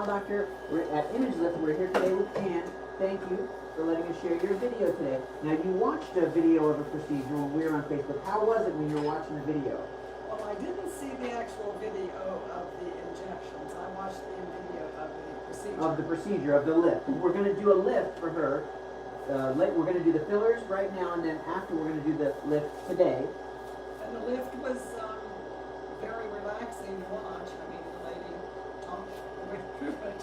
Smile Doctor. We're at Image Lift. We're here today with Jan. Thank you for letting us share your video today. Now, you watched a video of a procedure when we were on Facebook. How was it when you were watching the video? Well, I didn't see the actual video of the injections. I watched the video of the procedure. Of the procedure, of the lift. We're going to do a lift for her. We're going to do the fillers right now, and then after we're going to do the lift today. And the lift was very relaxing to watch. I mean, the lady talked way through it.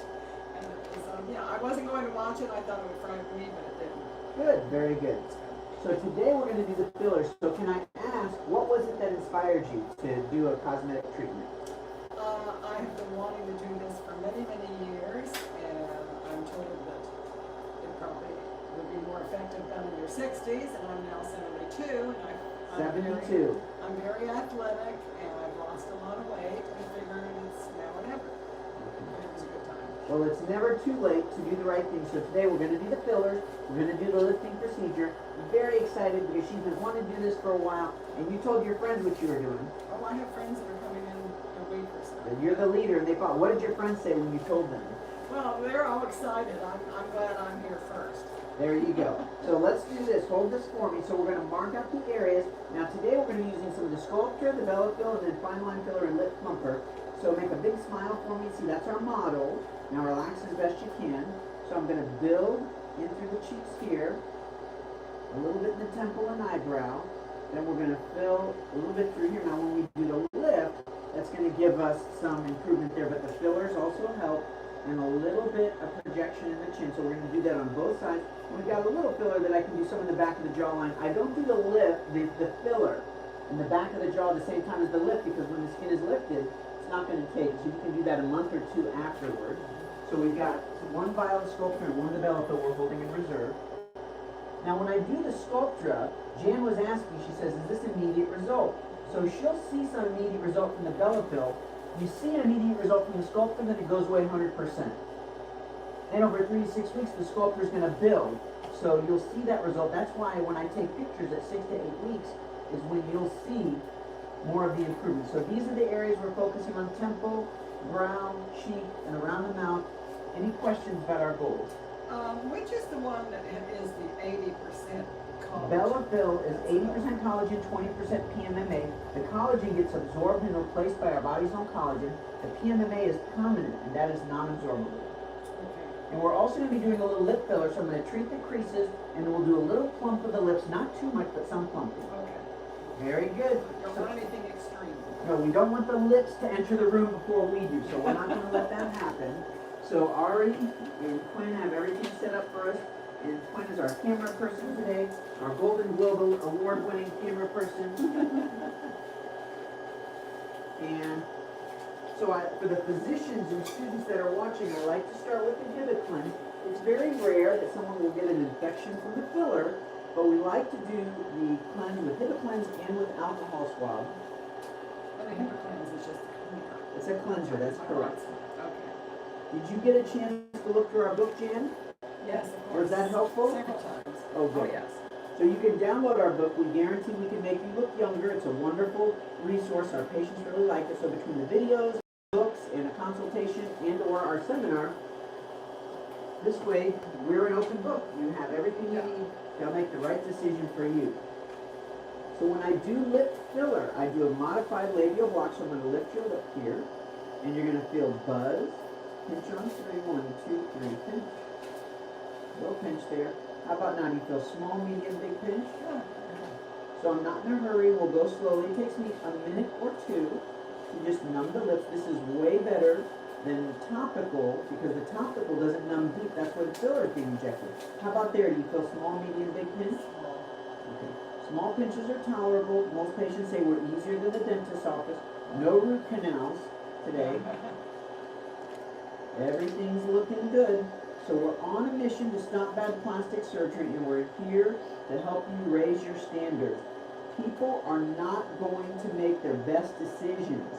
And it was, yeah, I wasn't going to watch it. I thought it would frighten me, but it didn't. Good, very good. So today we're going to do the fillers. So can I ask, what was it that inspired you to do a cosmetic treatment? I have been wanting to do this for many, many years, and I'm told that it probably would be more effective done in your 60s, and I'm now 72, and I'm very athletic, and I've lost a lot of weight, and I figured it's now or never. And it was a good time. Well, it's never too late to do the right thing. So today we're going to do the fillers. We're going to do the lifting procedure. I'm very excited because she's been wanting to do this for a while, and you told your friends what you were doing. Oh, I have friends that are coming in a week or so. And you're the leader, and they thought, what did your friends say when you told them? Well, they're all excited. I'm glad I'm here first. There you go. So let's do this. Hold this for me. So we're going to mark out the areas. Now today we're going to be using some of the Sculpture, the Bello Fill, and then Fine Line Filler and Lip Plumper. So make a big smile for me. See, that's our model. Now relax as best you can. So I'm going to build in through the cheeks here, a little bit in the temple and eyebrow. Then we're going to fill a little bit through here. Now when we do the lift, that's going to give us some improvement there. But the fillers also help. And a little bit of projection in the chin. So we're going to do that on both sides. And we've got a little filler that I can do some in the back of the jawline. I don't do the lift, the filler in the back of the jaw at the same time as the lift, because when the skin is lifted, it's not going to take. So you can do that a month or two afterward. So we've got one vial of Sculpture and one of the Bello Fill we're holding in reserve. Now when I do the Sculptra, Jan was asking, she says, is this immediate result? So she'll see some immediate result from the Bello Fill. You see an immediate result from the Sculptor, then it goes away 100%. Then over 3 to 6 weeks, the Sculptor is going to build. So you'll see that result. That's why when I take pictures at 6 to 8 weeks is when you'll see more of the improvement. So these are the areas we're focusing on: temple, brow, cheek, and around the mouth. Any questions about our goals? Which is the one that is the 80% collagen? Bello Fill is 80% collagen, 20% PMMA. The collagen gets absorbed and replaced by our body's own collagen. The PMMA is permanent, and that is non-absorbable. Okay. And we're also going to be doing a little lip filler, so I'm going to treat the creases, and we'll do a little plump of the lips, not too much, but some plumping. Okay. Very good. Don't want anything extreme. No, we don't want the lips to enter the room before we do, so we're not going to let that happen. So Ari and Quinn have everything set up for us. And Quinn is our camera person today, our Golden Globe award-winning camera person. And so for the physicians and students that are watching, I like to start with the HIPAA cleanse. It's very rare that someone will get an infection from the filler, but we like to do the cleanse with HIPAA cleanse and with alcohol swab. But the HIPAA cleanse is just a cleaner. It's a cleanser, that's correct. Okay. Did you get a chance to look through our book, Jan? Yes, of course. Was that helpful? Several times. Oh, good. Oh, yes. So you can download our book. We guarantee we can make you look younger. It's a wonderful resource. Our patients really like it. So between the videos, books, and a consultation and or our seminar, this way we're an open book. You have everything you need to make the right decision for you. So when I do lip filler, I do a modified labial block. So I'm going to lift your lip here, and you're going to feel buzz. Pinch on 3, 1, 2, 3, pinch. Little pinch there. How about now? Do you feel small, medium, big pinch? Yeah. So I'm not in a hurry. We'll go slowly. It takes me a minute or two to just numb the lips. This is way better than the topical, because the topical doesn't numb deep. That's where the filler is being injected. How about there? Do you feel small, medium, big pinch? Okay. Small pinches are tolerable. Most patients say we're easier than the dentist's office. No root canals today. Everything's looking good. So we're on a mission to stop bad plastic surgery, and we're here to help you raise your standards. People are not going to make their best decisions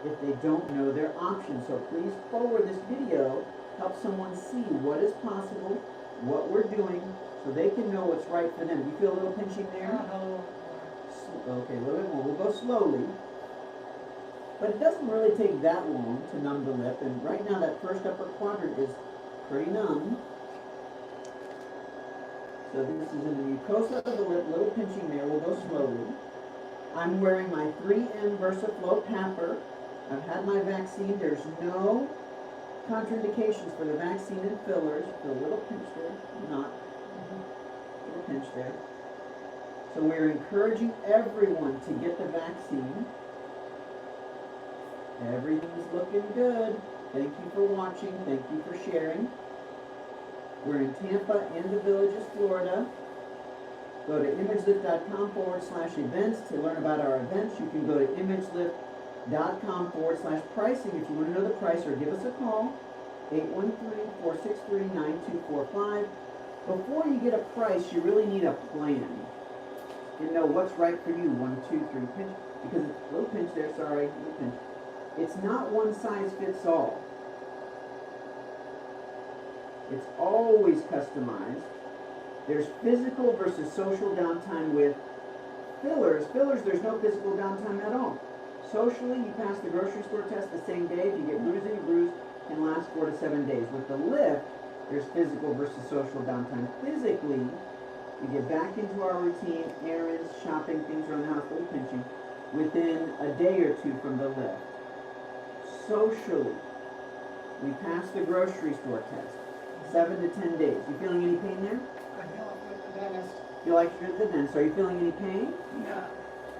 if they don't know their options. So please forward this video, help someone see what is possible, what we're doing, so they can know what's right for them. Do you feel a little pinching there? Okay, a little bit more. We'll go slowly. But it doesn't really take that long to numb the lip, and right now that first upper quadrant is pretty numb. So this is in the mucosa of the lip, little pinching there, we'll go slowly. I'm wearing my 3M VersaFlow Papper. I've had my vaccine, there's no contraindications for the vaccine and fillers. Feel a little pinch there, not, little pinch there. So we're encouraging everyone to get the vaccine. Everything's looking good. Thank you for watching. Thank you for sharing. We're in Tampa and the Villages, Florida. Go to imagelift.com/events to learn about our events. You can go to imagelift.com/pricing if you want to know the price, or give us a call, 813-463-9245. Before you get a price, you really need a plan. You know what's right for you. 1, 2, 3, pinch. Because it's a little pinch there, sorry, little pinch. It's not one size fits all. It's always customized. There's physical versus social downtime with fillers. Fillers, there's no physical downtime at all. Socially, you pass the grocery store test the same day. If you get bruising, a bruise can last 4 to 7 days. With the lift, there's physical versus social downtime. Physically, we get back into our routine, errands, shopping, things around the house, little pinching, within a day or two from the lift. Socially, we pass the grocery store test, 7 to 10 days. You feeling any pain there? I feel like with the dentist. You like you're at the dentist. Are you feeling any pain?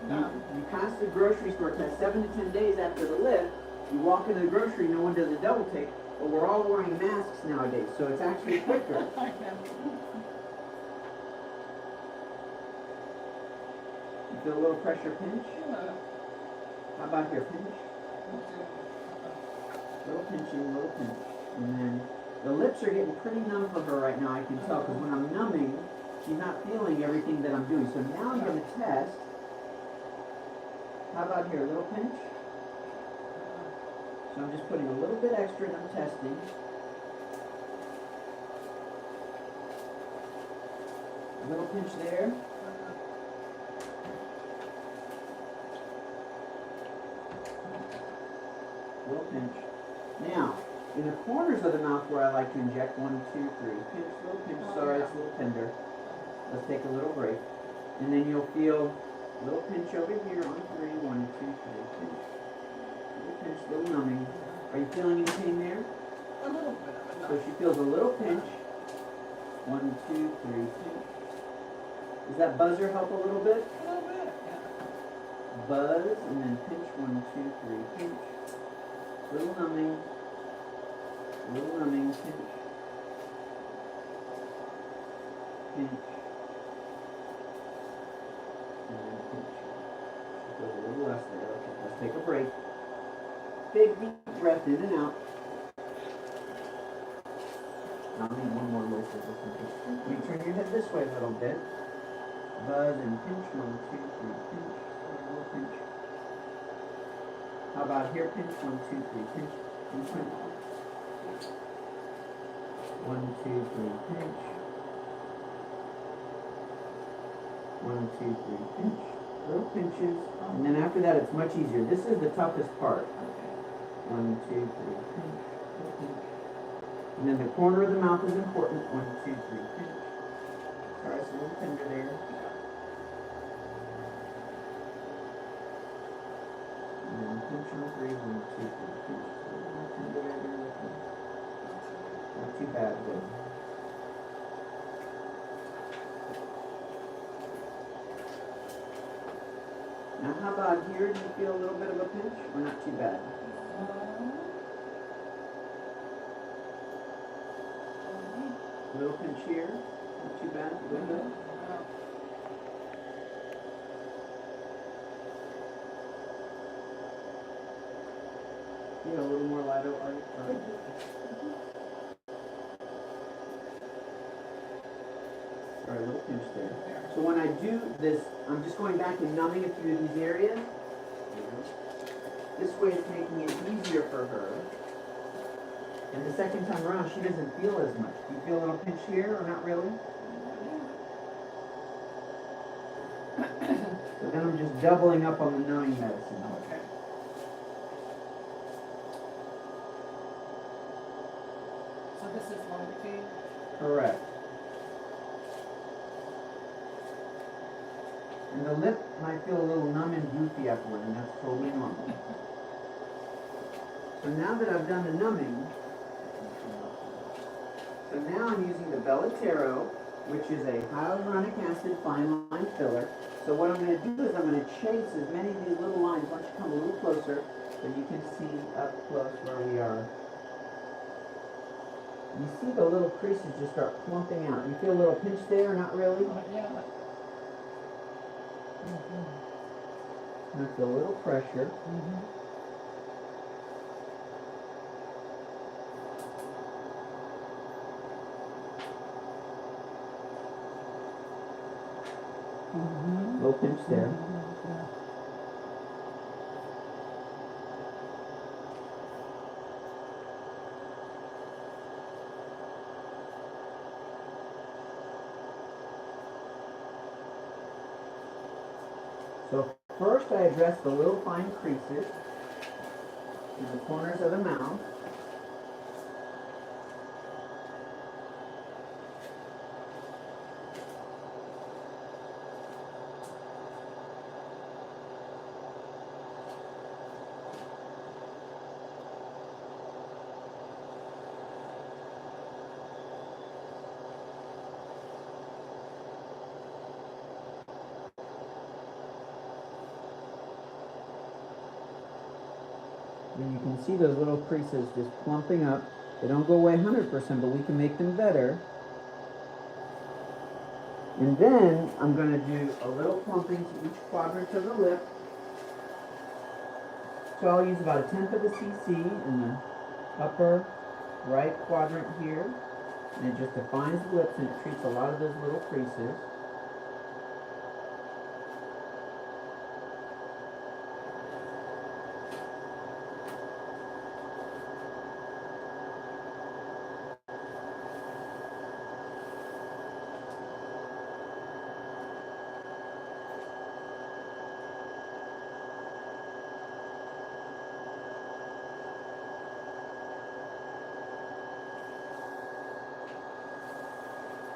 No. You pass the grocery store test 7 to 10 days after the lift. You walk into the grocery, no one does a double take, but we're all wearing masks nowadays, so it's actually quicker. I know. You feel a little pressure pinch? Yeah. How about here, pinch? Little pinching, little pinch. And then the lips are getting pretty numb for her right now, I can tell, because when I'm numbing, she's not feeling everything that I'm doing. So now I'm going to test. How about here, a little pinch? So I'm just putting a little bit extra and I'm testing. A little pinch there. Little pinch. Now, in the corners of the mouth where I like to inject, 1, 2, 3, pinch, little pinch, sorry, it's a little tender. Let's take a little break. And then you'll feel a little pinch over here on 3, 1, 2, 3, pinch. Little pinch, little numbing. Are you feeling any pain there? A little bit of it. So she feels a little pinch. 1, 2, 3, pinch. Does that buzzer help a little bit? A little bit, yeah. Buzz, and then pinch, 1, 2, 3, pinch. Little numbing, pinch, pinch, and then pinch. It goes a little less there. Okay, let's take a break. Big deep breath in and out. I'll need one more little circle. Can you turn your head this way a little bit? Buzz and pinch, 1, 2, 3, pinch, a little pinch. How about here? Pinch, 1, 2, 3, pinch, and pinch. 1, 2, 3, pinch. 1, 2, 3, pinch. Little pinches. And then after that, it's much easier. This is the toughest part. 1, 2, 3, pinch. Little pinch. And then the corner of the mouth is important. 1, 2, 3, pinch. Sorry, it's a little tender there. And then pinch on 3, 1, 2, 3, pinch. A little tender there. Not too bad, good. Now how about here? Do you feel a little bit of a pinch? Or not too bad? A little pinch here. Not too bad. Good, good. Yeah, a little more light out. Sorry, a little pinch there. So when I do this, I'm just going back and numbing it through these areas. This way it's making it easier for her. And the second time around, she doesn't feel as much. Do you feel a little pinch here or not really? So then I'm just doubling up on the numbing medicine. Okay. this is lidocaine? Correct. And the lip might feel a little numb and goofy afterward, and that's totally normal. So now that I've done the numbing, so now I'm using the Bellatero, which is a hyaluronic acid fine line filler. So what I'm going to do is I'm going to chase as many of these little lines. Why don't you come a little closer so you can see up close where we are. You see the little creases just start plumping out. You feel a little pinch there? Not really? Yeah. And I feel a little pressure. Little pinch there. So first I address the little fine creases in the corners of the mouth. And you can see those little creases just plumping up. They don't go away 100%, but we can make them better. And then I'm going to do a little plumping to each quadrant of the lip. So I'll use about 1/10 of a cc in the upper right quadrant here. And it just defines the lips and it treats a lot of those little creases.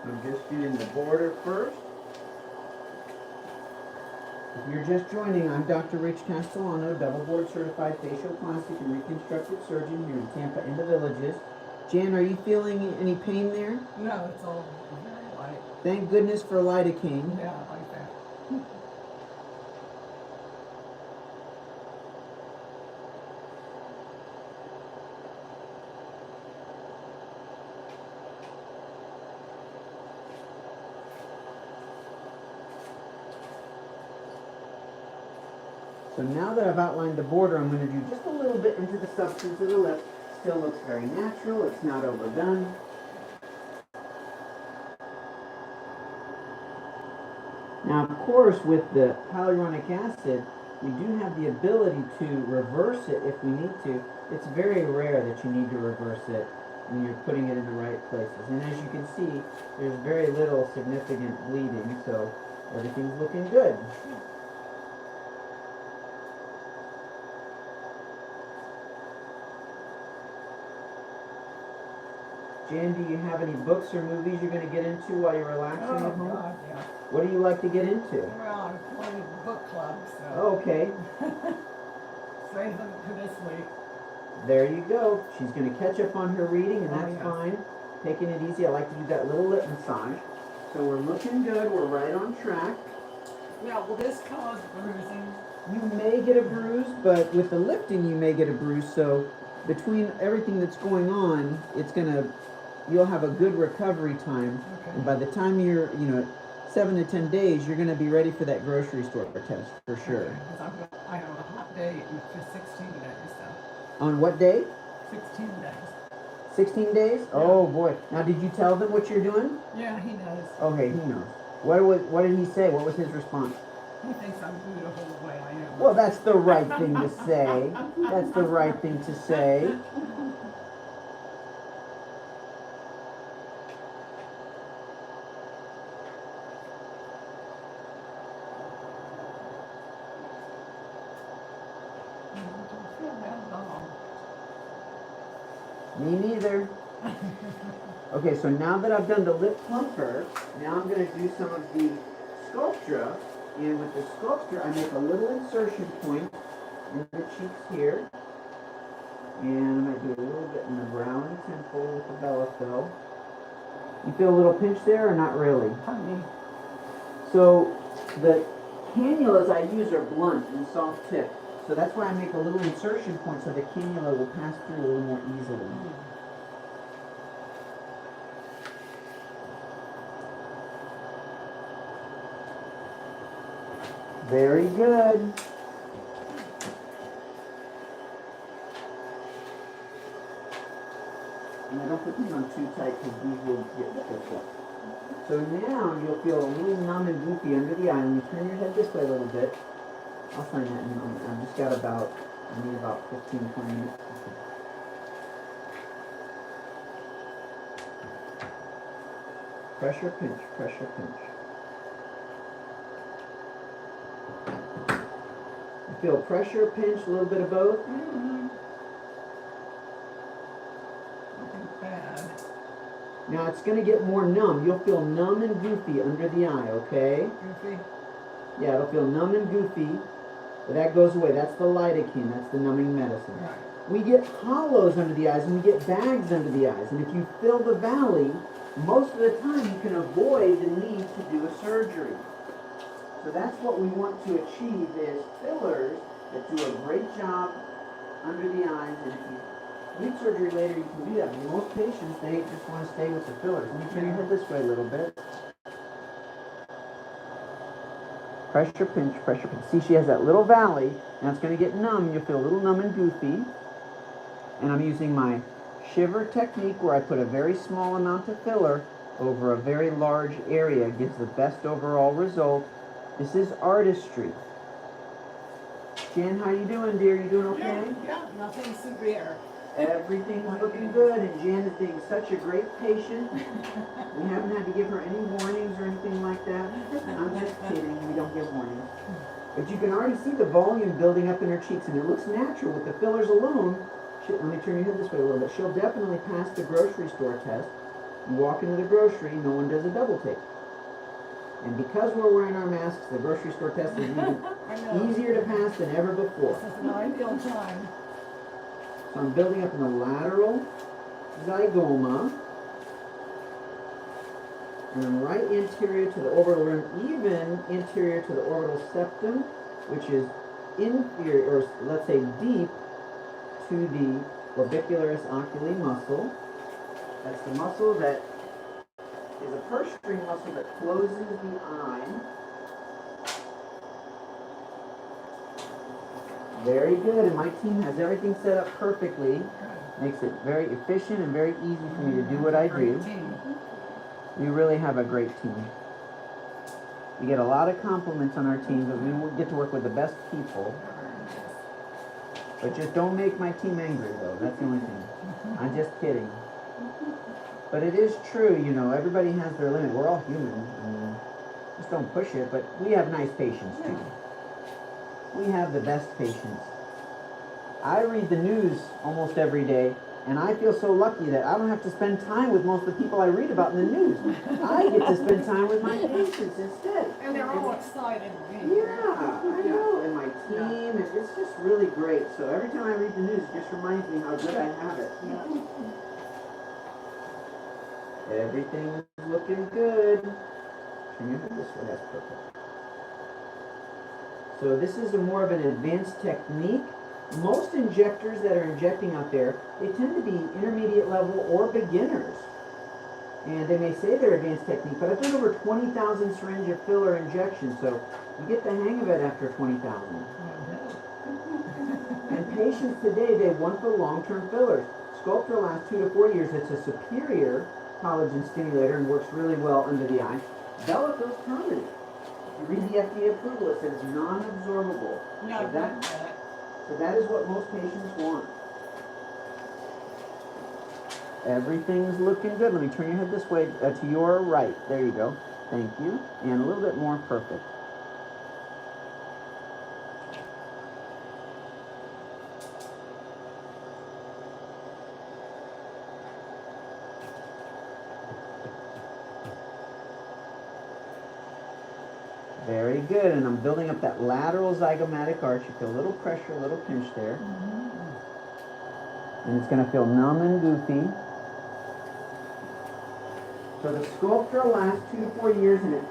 I'm just doing the border first. If you're just joining, I'm Dr. Rich Castellano, double board certified facial plastic and reconstructive surgeon here in Tampa in the Villages. Jan, are you feeling any pain there? No, it's all very light. Thank goodness for lidocaine. Yeah, I like that. So now that I've outlined the border, I'm going to do just a little bit into the substance of the lip. Still looks very natural. It's not overdone. Now, of course, with the hyaluronic acid, we do have the ability to reverse it if we need to. It's very rare that you need to reverse it when you're putting it in the right places. And as you can see, there's very little significant bleeding, so everything's looking good. Jan, do you have any books or movies you're going to get into while you're relaxing at home? God, yeah. What do you like to get into? Well, I'm going to the book club, so Okay, save them for this week. there you go. She's going to catch up on her reading, and that's yes. fine. Taking it easy. I like to do that little lip massage. So we're looking good. We're right on track. Now, will this cause bruising? You may get a bruise, but with the lifting, you may get a bruise. So between everything that's going on, you'll have a good recovery time. Okay. And by the time you're, 7 to 10 days, you're going to be ready for that grocery store test for sure. Because I have a hot day for 16 days, so. On what day? 16 days. 16 days? Yeah. Oh boy. Now, did you tell them what you're doing? Yeah, he knows. Okay, he knows. What did he say? What was his response? He thinks I'm beautiful the way I am. Well, that's the right thing to say. That's the right thing to say. I don't feel that at all. Me neither. Okay, so now that I've done the lip plumper, now I'm going to do some of the Sculptra. And with the Sculptra, I make a little insertion point in the cheeks here. And I do a little bit in the brow and temple with the Bellafill. You feel a little pinch there or not really? So the cannulas I use are blunt and soft tip. So that's why I make a little insertion point so the cannula will pass through a little more easily. Very good. And I don't put these on too tight because these will get picked up. So now you'll feel a little numb and goofy under the eye. When you turn your head this way a little bit, I'll sign that in a moment. I've just got I need about 15, 20 minutes. Pressure, pinch, pressure, pinch. You feel pressure, pinch, a little bit of both? Bad. Now it's going to get more numb. You'll feel numb and goofy under the eye, okay? Goofy. Yeah, it'll feel numb and goofy, but that goes away. That's the lidocaine. That's the numbing medicine. Right. We get hollows under the eyes and we get bags under the eyes. And if you fill the valley, most of the time you can avoid the need to do a surgery. So that's what we want to achieve is fillers that do a great job under the eyes. And if you need surgery later, you can do that. But most patients, they just want to stay with the fillers. Let me turn your head this way a little bit. Pressure pinch, pressure pinch. See, she has that little valley. Now it's going to get numb. You'll feel a little numb and goofy. And I'm using my shiver technique where I put a very small amount of filler over a very large area. It gives the best overall result. This is artistry. Jan, how you doing, dear? You doing okay? Yeah, nothing severe. Everything's looking good, and Jan is being such a great patient. We haven't had to give her any warnings or anything like that. I'm just kidding. We don't give warnings. But you can already see the volume building up in her cheeks, and it looks natural with the fillers alone. Let me turn your head this way a little bit. She'll definitely pass the grocery store test. You walk into the grocery, no one does a double take. And because we're wearing our masks, the grocery store test is even easier to pass than ever before. This is an ideal time. So I'm building up in the lateral zygoma. And I'm right anterior to the orbital rim, even interior to the orbital septum, which is inferior, or let's say deep, to the orbicularis oculi muscle. That's the muscle that is a purse string muscle that closes the eye. Very good, and my team has everything set up perfectly. Makes it very efficient and very easy for me to do what I do. We really have a great team. We get a lot of compliments on our team, but we get to work with the best people. But just don't make my team angry, though. That's the only thing. I'm just kidding. But it is true, you know, everybody has their limit. We're all human. I mean, just don't push it, but we have nice patients, too. We have the best patients. I read the news almost every day, and I feel so lucky that I don't have to spend time with most of the people I read about in the news. I get to spend time with my patients instead. And they're all excited. Yeah, I know, and my team, it's just really great. So every time I read the news, it just reminds me how good I have it. Everything is looking good. Can you do this one? That's perfect. So this is more of an advanced technique. Most injectors that are injecting out there, they tend to be intermediate level or beginners. And they may say they're advanced technique, but I've done over 20,000 syringe of filler injections, so you get the hang of it after 20,000. And patients today, they want the long-term fillers. Sculptra lasts 2 to 4 years. It's a superior collagen stimulator and works really well under the eye. Bellafill's permanent. You read the FDA approval, it says non-absorbable. So that is what most patients want. Everything's looking good. Let me turn your head this way to your right. There you go. Thank you. And a little bit more. Perfect. Very good, and I'm building up that lateral zygomatic arch. You feel a little pressure, a little pinch there. And it's going to feel numb and goofy. So the sculpture lasts 2 to 4 years, and it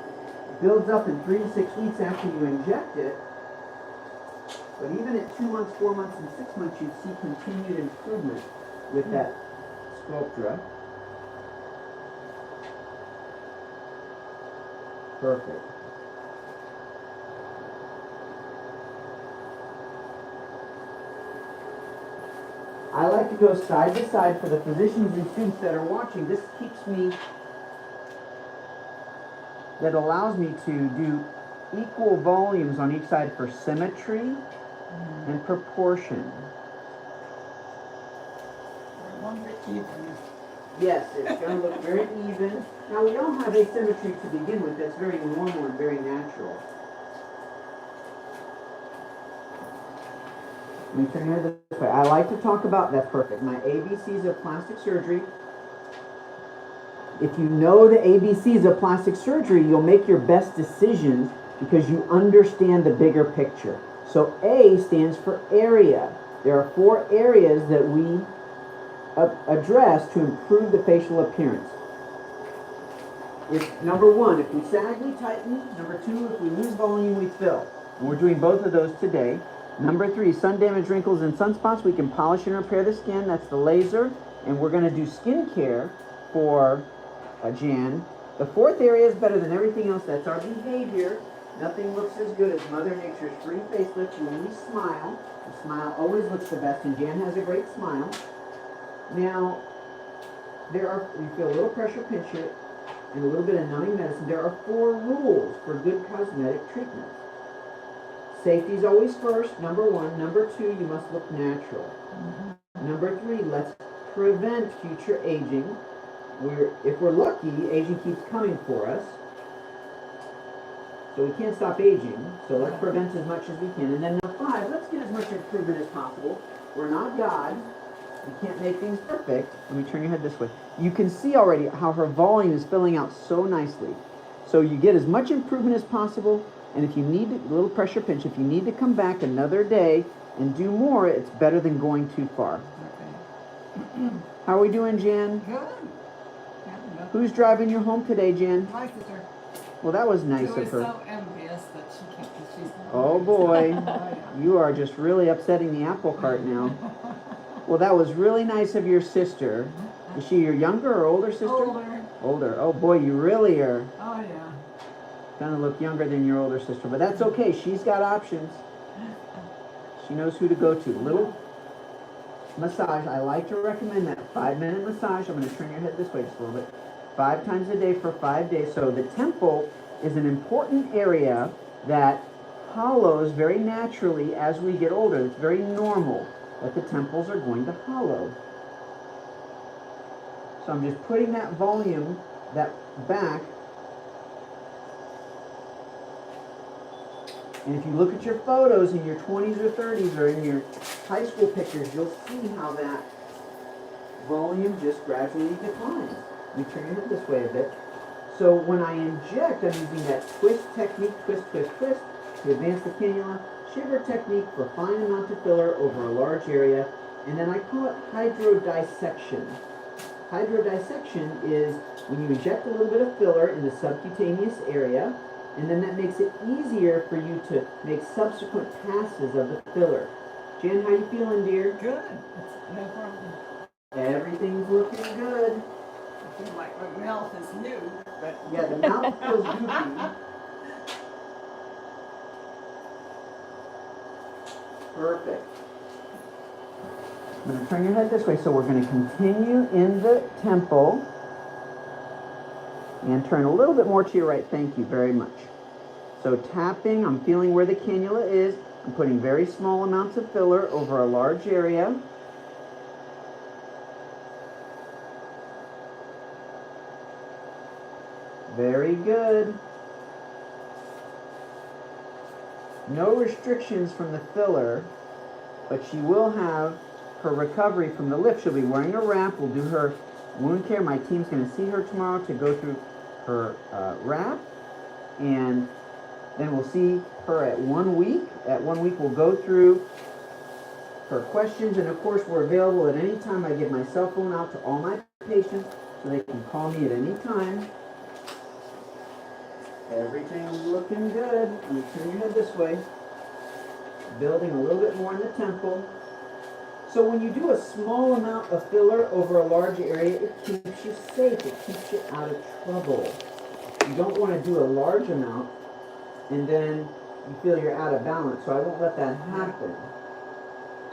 builds up in 3 to 6 weeks after you inject it. But even at 2 months, 4 months, and 6 months, you see continued improvement with that sculptura. Perfect. I like to go side to side for the physicians and students that are watching. This keeps me, that allows me to do equal volumes on each side for symmetry and proportion. Yes, it's going to look very even. Now we all have asymmetry to begin with. That's very normal and very natural. Let me turn your head this way. I like to talk about, that's perfect, my ABCs of plastic surgery. If you know the ABCs of plastic surgery, you'll make your best decisions because you understand the bigger picture. So A stands for area. There are 4 areas that we address to improve the facial appearance. Number 1, if we sag, we tighten. Number 2, if we lose volume, we fill. And we're doing both of those today. Number 3, sun damage, wrinkles, and sunspots. We can polish and repair the skin. That's the laser. And we're going to do skin care for Jan. The 4th area is better than everything else. That's our behavior. Nothing looks as good as Mother Nature's free facelift when we smile. The smile always looks the best, and Jan has a great smile. Now, you feel a little pressure pinch it and a little bit of numbing medicine. There are 4 rules for good cosmetic treatments. Safety is always first, number 1. Number 2, you must look natural. Number 3, let's prevent future aging. If we're lucky, aging keeps coming for us. So we can't stop aging. So let's prevent as much as we can. And then number 5, let's get as much improvement as possible. We're not God. We can't make things perfect. Let me turn your head this way. You can see already how her volume is filling out so nicely. So you get as much improvement as possible. And if you need a little pressure pinch, if you need to come back another day and do more, it's better than going too far. Okay. How are we doing, Jan? Good. Who's driving you home today, Jan? My sister. Well, that was nice Who of is her. so envious that she can't, because she's Oh boy, Oh, yeah. you are just really upsetting the apple cart now. Well, that was really nice of your sister. Is she your younger or older sister? Older. Older. Oh boy, you really are Oh, yeah. gonna look younger than your older sister, but that's okay. She's got options. She knows who to go to. Little massage. I like to recommend that 5-minute massage. I'm going to turn your head this way just a little bit. 5 times a day for 5 days. So the temple is an important area that hollows very naturally as we get older. It's very normal that the temples are going to hollow. So I'm just putting that volume, that back. And if you look at your photos in your 20s or 30s or in your high school pictures, you'll see how that volume just gradually declines. Let me turn your head this way a bit. So when I inject, I'm using that twist technique, twist, twist, twist, to advance the cannula, shiver technique for fine amount of filler over a large area, and then I call it hydrodissection. Hydrodissection is when you inject a little bit of filler in the subcutaneous area, and then that makes it easier for you to make subsequent passes of the filler. Jan, how you feeling, dear? Good. No problem. Everything's looking good. I feel like my mouth is new, but Yeah, the mouth feels goofy. Perfect. I'm going to turn your head this way. So we're going to continue in the temple. And turn a little bit more to your right. Thank you very much. So tapping, I'm feeling where the cannula is. I'm putting very small amounts of filler over a large area. Very good. No restrictions from the filler, but she will have her recovery from the lift. She'll be wearing a wrap. We'll do her wound care. My team's going to see her tomorrow to go through her wrap, and Then we'll see her at 1 week. At 1 week, we'll go through her questions, and of course, we're available at any time. I give my cell phone out to all my patients so they can call me at any time. Everything's looking good. Let me turn your head this way. Building a little bit more in the temple. So when you do a small amount of filler over a large area, it keeps you safe. It keeps you out of trouble. You don't want to do a large amount and then you feel you're out of balance. So I won't let that happen.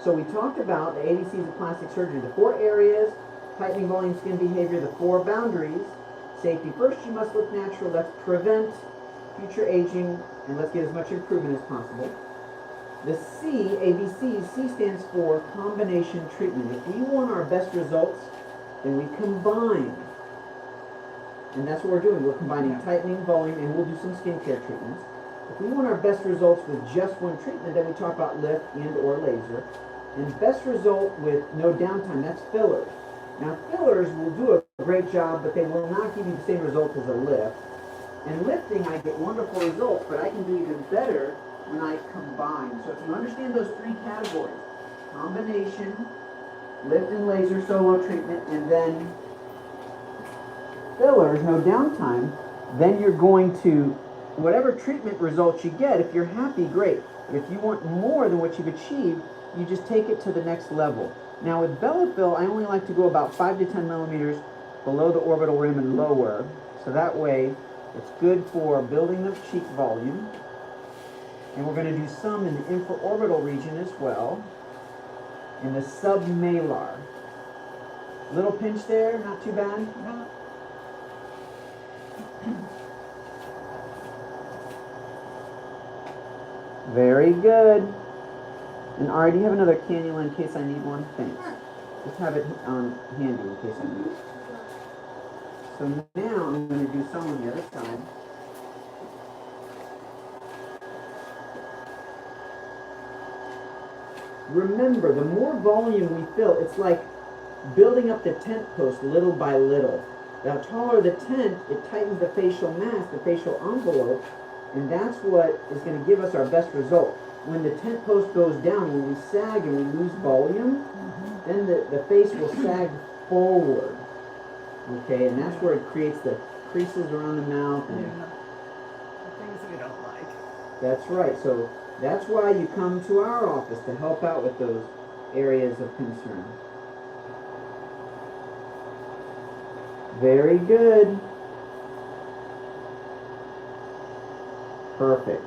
So we talked about the ABCs of plastic surgery, the 4 areas, tightening volume, skin behavior, the 4 boundaries. Safety first, you must look natural. Let's prevent future aging, and let's get as much improvement as possible. The C, ABC, C stands for combination treatment. If we want our best results, then we combine. And that's what we're doing. We're combining tightening, volume, and we'll do some skincare treatments. If we want our best results with just one treatment, then we talk about lift and or laser. And best result with no downtime, that's fillers. Now fillers will do a great job, but they will not give you the same results as a lift. And lifting, I get wonderful results, but I can do even better when I combine. So if you understand those 3 categories, combination, lift and laser solo treatment, and then fillers, no downtime, then you're going to, whatever treatment results you get, if you're happy, great. But if you want more than what you've achieved, you just take it to the next level. Now with Bellafill, I only like to go about 5 to 10 millimeters below the orbital rim and lower. So that way, it's good for building the cheek volume. And we're going to do some in the infraorbital region as well. In the submalar. Little pinch there, not too bad. No. Very good. And Ari, do you have another cannula in case I need one? Thanks. Just have it handy in case I need it. So now I'm going to do some on the other side. Remember, the more volume we fill, it's like building up the tent post little by little. The taller the tent, it tightens the facial mass, the facial envelope, and that's what is going to give us our best result. When the tent post goes down, when we sag and we lose volume, then the face will sag forward. Okay, and that's where it creates the creases around the mouth. And the things we don't like. That's right. So that's why you come to our office to help out with those areas of concern. Very good. Perfect.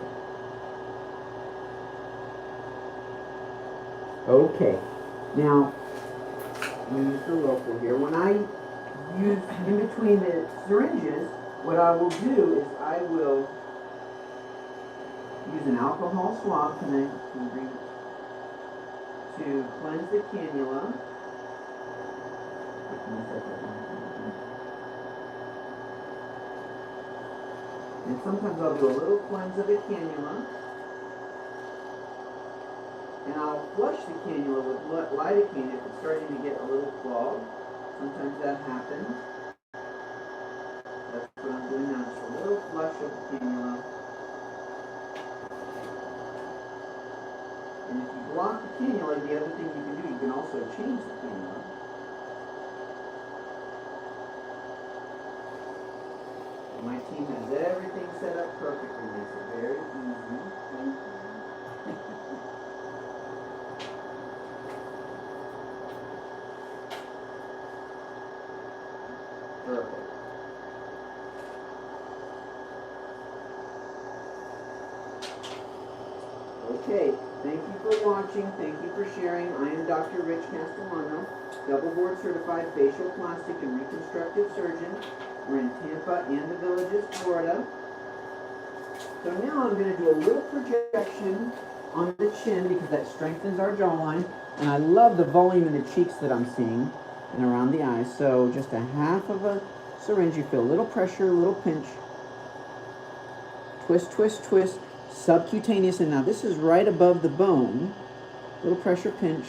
Okay. Now, use the local here. When I use in between the syringes, what I will do is I will use an alcohol swab to cleanse the cannula. And sometimes I'll do a little cleanse of the cannula. And I'll flush the cannula with lidocaine if it's starting to get a little clogged. Sometimes that happens. That's what I'm doing now, just a little flush of the cannula. And if you block the cannula, the other thing you can do, you can also change the cannula. My team has everything set up perfectly, makes it very easy. Perfect. Okay, thank you for watching, thank you for sharing. I am Dr. Rich Castellano, double board certified facial plastic and reconstructive surgeon. We're in Tampa and the Villages, Florida. So now I'm going to do a little projection on the chin because that strengthens our jawline. And I love the volume in the cheeks that I'm seeing and around the eyes. So just a half of a syringe. You feel a little pressure, a little pinch. Twist, twist, twist. Subcutaneous. And now this is right above the bone. Little pressure pinch.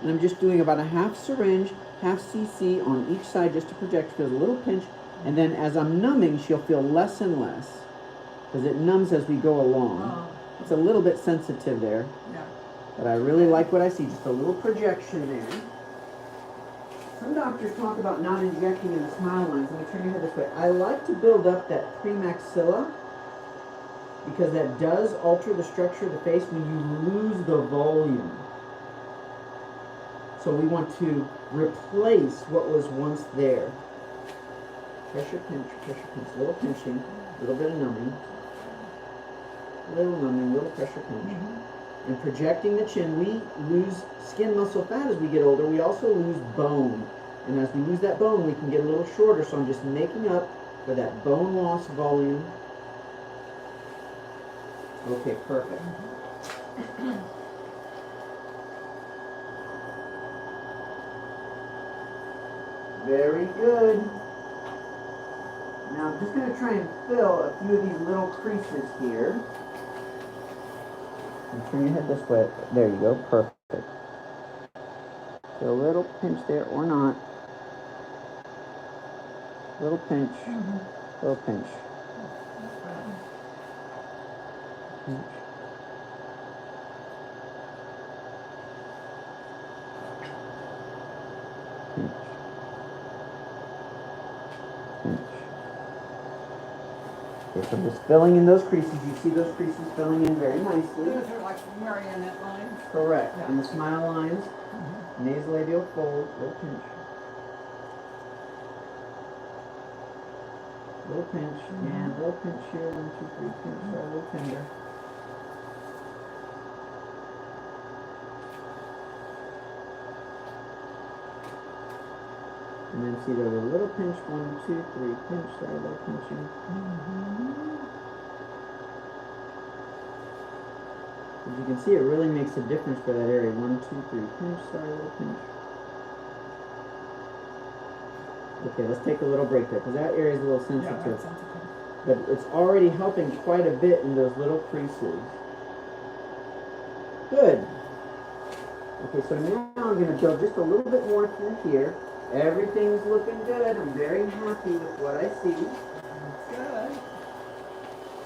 And I'm just doing about a half syringe, half cc on each side just to project. Feel a little pinch. And then as I'm numbing, she'll feel less and less. because it numbs as we go along. Oh, It's a little bit sensitive there, yeah. but I really like what I see. Just a little projection there. Some doctors talk about not injecting in the smile lines. Let me turn your head this way. I like to build up that premaxilla because that does alter the structure of the face when you lose the volume. So we want to replace what was once there. Pressure pinch, a little pinching, a little bit of numbing, little pressure pinch. And projecting the chin, we lose skin muscle fat as we get older. We also lose bone. And as we lose that bone, we can get a little shorter. So I'm just making up for that bone loss volume. Okay, perfect. Very good. Now I'm just going to try and fill a few of these little creases here. And turn your head this way. There you go. Perfect. So a little pinch there, or not. Little pinch. Little pinch. Pinch. Pinch. Pinch. Okay, so I'm just filling in those creases. You see those creases filling in very nicely. Those are like marionette lines. Correct. Yeah. And the smile lines, nasolabial fold, little pinch. Little pinch, and little pinch here, 1, 2, 3, pinch, a little tender. And then see there's a little pinch, 1, 2, 3, pinch, sorry, a little pinching. As you can see, it really makes a difference for that area. 1, 2, 3, pinch, sorry, a little pinch. Okay, let's take a little break there, because that area is a little sensitive. Yeah, that's sensitive. But it's already helping quite a bit in those little creases. Good. Okay, so now I'm going to go just a little bit more through here. Everything's looking good. I'm very happy with what I see. Good.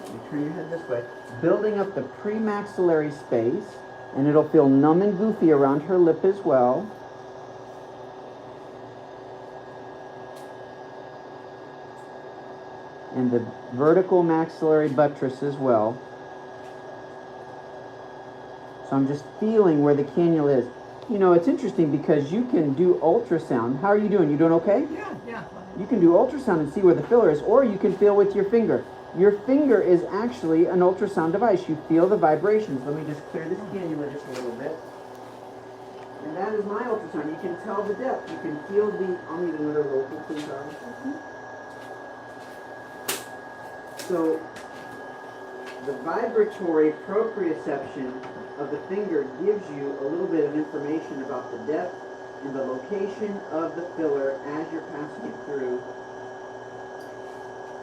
Let me turn your head this way. Building up the premaxillary space, and it'll feel numb and goofy around her lip as well. And the vertical maxillary buttress as well. So I'm just feeling where the cannula is. You know, it's interesting because you can do ultrasound. How are you doing? You doing okay? Yeah. You can do ultrasound and see where the filler is, or you can feel with your finger. Your finger is actually an ultrasound device. You feel the vibrations. Let me just clear this cannula just a little bit. And that is my ultrasound. You can tell the depth. You can feel the... I'll need another local, please, Arlie. So, the vibratory proprioception of the finger gives you a little bit of information about the depth and the location of the filler as you're passing it through.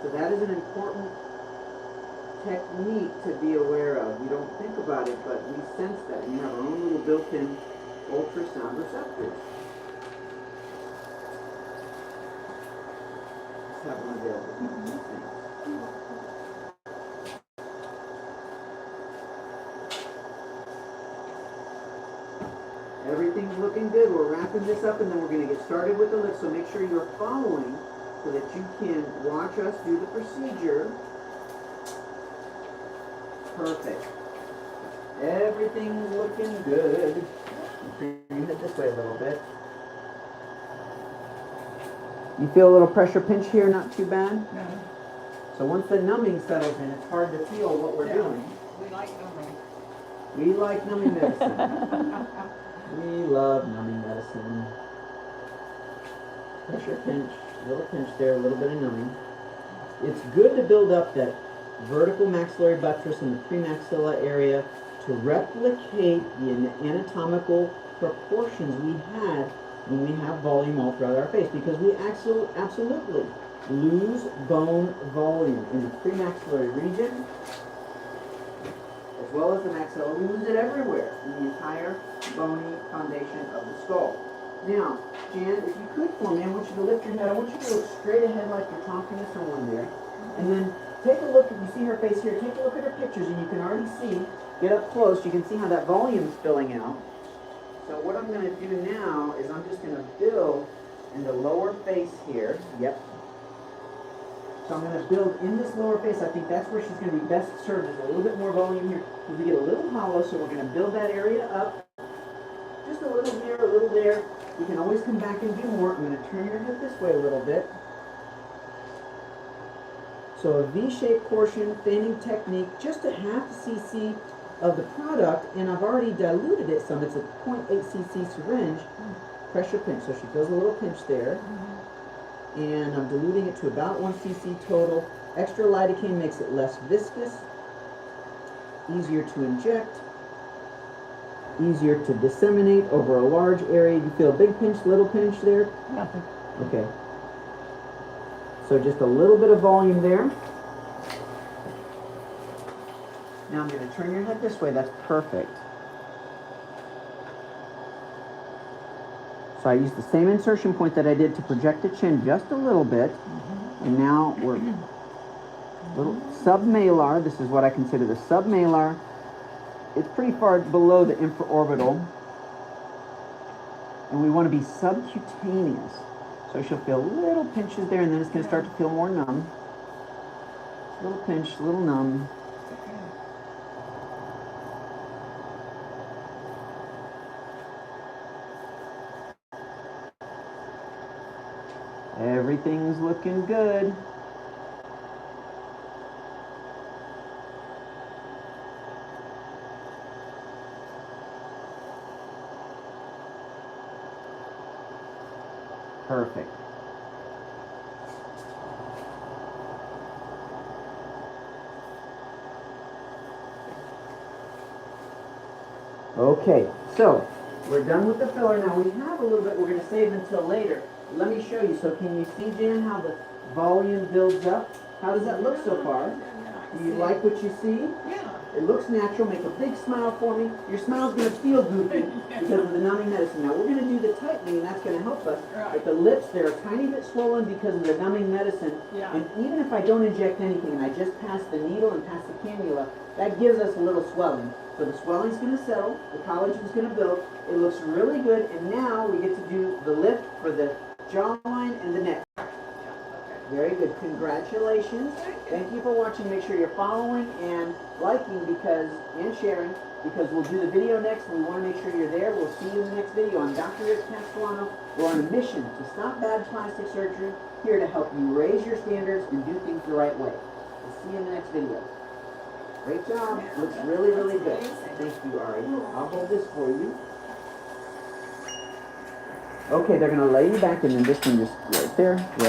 So that is an important technique to be aware of. We don't think about it, but we sense that. We have our own little built-in ultrasound receptors. Let's have one available. Everything's looking good. We're wrapping this up and then we're going to get started with the lift. So make sure you're following so that you can watch us do the procedure. Perfect. Everything's looking good. Turn your head this way a little bit. You feel a little pressure pinch here, not too bad? No. So once the numbing settles in, it's hard to feel what we're doing. We like numbing. We like numbing medicine. We love numbing medicine. Pressure pinch, little pinch there, a little bit of numbing. It's good to build up that vertical maxillary buttress in the premaxilla area to replicate the anatomical proportions we had when we have volume all throughout our face, because we absolutely lose bone volume in the premaxillary region as well as the maxilla. We lose it everywhere in the entire bony foundation of the skull. Now, Jan, if you could for me, I want you to lift your head. I want you to look straight ahead like you're talking to someone there. And then take a look, you see her face here, take a look at her pictures and you can already see, get up close, you can see how that volume is filling out. So what I'm going to do now is I'm just going to build in the lower face here. Yep. So I'm going to build in this lower face. I think that's where she's going to be best served. There's a little bit more volume here. We get a little hollow, so we're going to build that area up. Just a little here, a little there. You can always come back and do more. I'm going to turn your head this way a little bit. So a V-shaped portion, fanning technique, just a half cc of the product, and I've already diluted it some. It's a 0.8 cc syringe, pressure pinch. So she feels a little pinch there. And I'm diluting it to about 1 cc total. Extra lidocaine makes it less viscous, easier to inject, easier to disseminate over a large area. You feel a big pinch, little pinch there? Nothing. Okay. So just a little bit of volume there. Now I'm going to turn your head this way. That's perfect. So I used the same insertion point that I did to project the chin just a little bit. And now we're little submalar. This is what I consider the submalar. It's pretty far below the infraorbital. And we want to be subcutaneous. So she'll feel little pinches there, and then it's going to start to feel more numb. Little pinch, little numb. Everything's looking good. Perfect. Okay, so we're done with the filler. Now we have a little bit we're going to save until later. Let me show you. So can you see, Jan, how the volume builds up? How does that look so far? Do you like what you see? Yeah. It looks natural. Make a big smile for me. Your smile's going to feel goofy because of the numbing medicine. Now we're going to do the tightening, and that's going to help us. Right. But the lips, they're a tiny bit swollen because of the numbing medicine. Yeah. And even if I don't inject anything and I just pass the needle and pass the cannula, that gives us a little swelling. So the swelling's going to settle. The collagen's going to build. It looks really good. And now we get to do the lift for the jawline and the neck. Very good. Congratulations. Thank you for watching. Make sure you're following and liking and sharing because we'll do the video next and we want to make sure you're there. We'll see you in the next video. I'm Dr. Rick Castellano. We're on a mission to stop bad plastic surgery, here to help you raise your standards and do things the right way. We'll see you in the next video. Great job. Looks really, really good. Thank you, Ari. I'll hold this for you. Okay, they're going to lay you back and then this one just right there. Yeah.